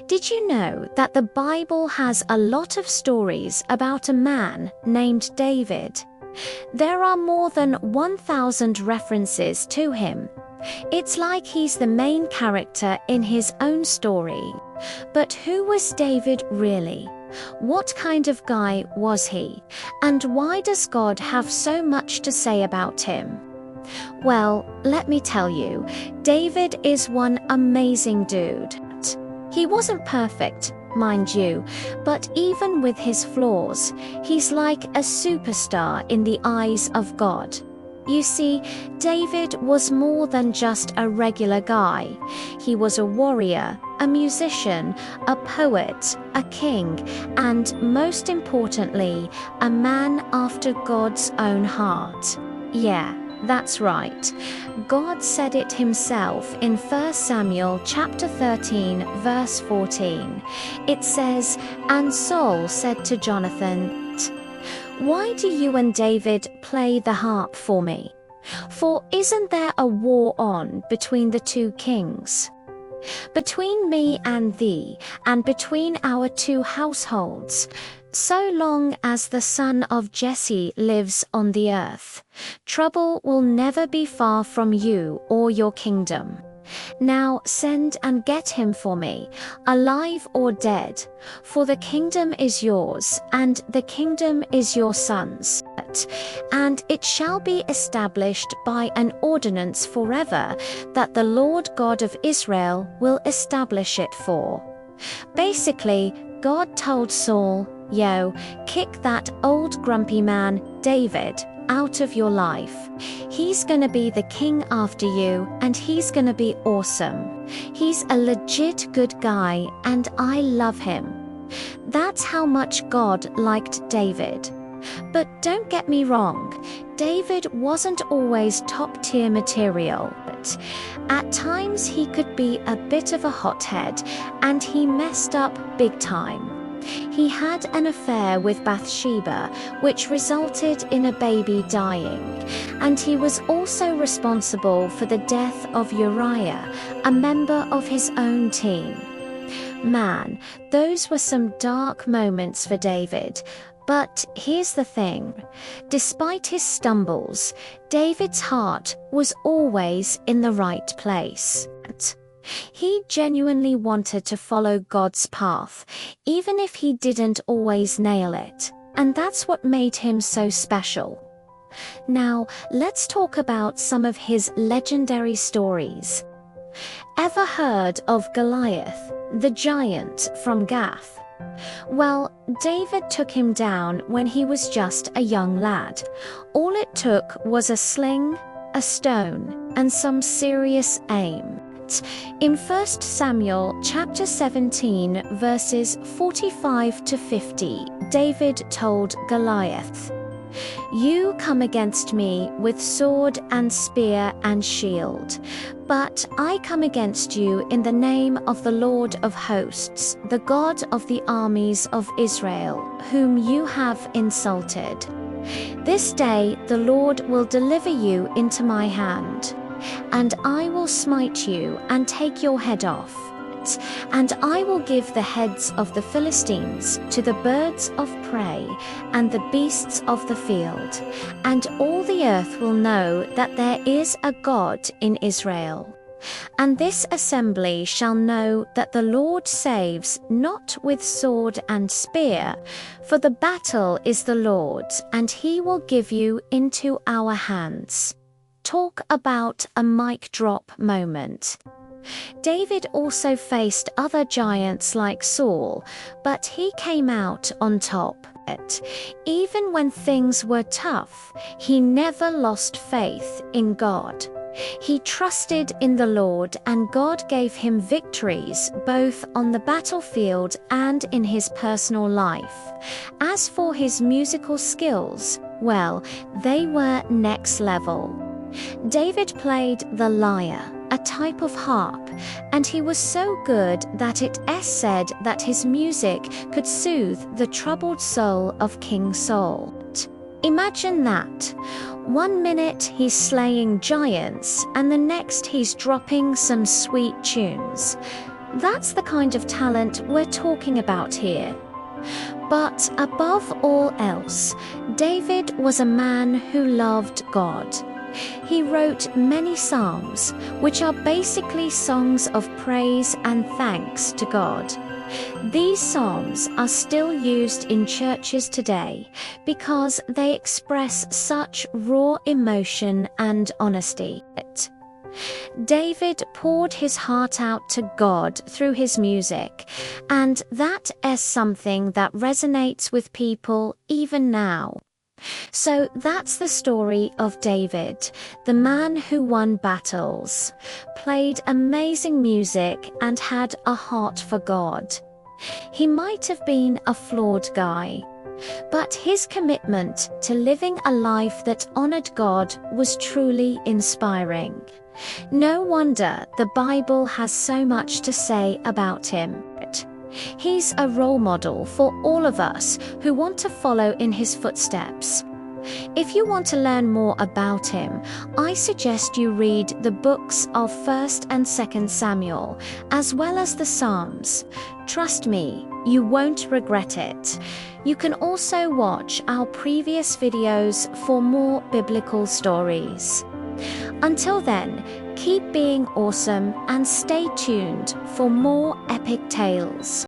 Did you know that the Bible has a lot of stories about a man named David? There are more than 1,000 references to him. It's like he's the main character in his own story. But who was David really? What kind of guy was he? And why does God have so much to say about him? Well, let me tell you, David is one amazing dude. He wasn't perfect, mind you, but even with his flaws, he's like a superstar in the eyes of God. You see, David was more than just a regular guy. He was a warrior, a musician, a poet, a king, and most importantly, a man after God's own heart. Yeah, that's right. God said it himself in 1 Samuel chapter 13, verse 14. It says, "And Saul said to Jonathan, 'Why do you and David play the harp for me? For isn't there a war on between the two kings? Between me and thee, and between our two households, so long as the son of Jesse lives on the earth, trouble will never be far from you or your kingdom. Now send and get him for me, alive or dead, for the kingdom is yours, and the kingdom is your son's. And it shall be established by an ordinance forever, that the Lord God of Israel will establish it for.'" Basically, God told Saul, "Yo, kick that old grumpy man, David, out of your life. He's gonna be the king after you, and he's gonna be awesome. He's a legit good guy, and I love him." That's how much God liked David. But don't get me wrong, David wasn't always top-tier material. But at times he could be a bit of a hothead, and he messed up big time. He had an affair with Bathsheba, which resulted in a baby dying, and he was also responsible for the death of Uriah, a member of his own team. Man, those were some dark moments for David. But here's the thing, despite his stumbles, David's heart was always in the right place. He genuinely wanted to follow God's path, even if he didn't always nail it. And that's what made him so special. Now, let's talk about some of his legendary stories. Ever heard of Goliath, the giant from Gath? Well, David took him down when he was just a young lad. All it took was a sling, a stone, and some serious aim. In 1 Samuel chapter 17 verses 45 to 50, David told Goliath, "You come against me with sword and spear and shield, but I come against you in the name of the Lord of hosts, the God of the armies of Israel, whom you have insulted. This day the Lord will deliver you into my hand. And I will smite you and take your head off. And I will give the heads of the Philistines to the birds of prey and the beasts of the field. And all the earth will know that there is a God in Israel. And this assembly shall know that the Lord saves not with sword and spear, for the battle is the Lord's, and he will give you into our hands." Talk about a mic drop moment. David also faced other giants like Saul, but he came out on top. Even when things were tough, he never lost faith in God. He trusted in the Lord, and God gave him victories both on the battlefield and in his personal life. As for his musical skills, well, they were next level. David played the lyre, a type of harp, and he was so good that it is said that his music could soothe the troubled soul of King Saul. Imagine that. 1 minute he's slaying giants, and the next he's dropping some sweet tunes. That's the kind of talent we're talking about here. But above all else, David was a man who loved God. He wrote many psalms, which are basically songs of praise and thanks to God. These psalms are still used in churches today because they express such raw emotion and honesty. David poured his heart out to God through his music, and that is something that resonates with people even now. So that's the story of David, the man who won battles, played amazing music, and had a heart for God. He might have been a flawed guy, but his commitment to living a life that honored God was truly inspiring. No wonder the Bible has so much to say about him. He's a role model for all of us who want to follow in his footsteps. If you want to learn more about him, I suggest you read the books of 1st and 2nd Samuel, as well as the Psalms. Trust me, you won't regret it. You can also watch our previous videos for more biblical stories. Until then, keep being awesome and stay tuned for more epic tales.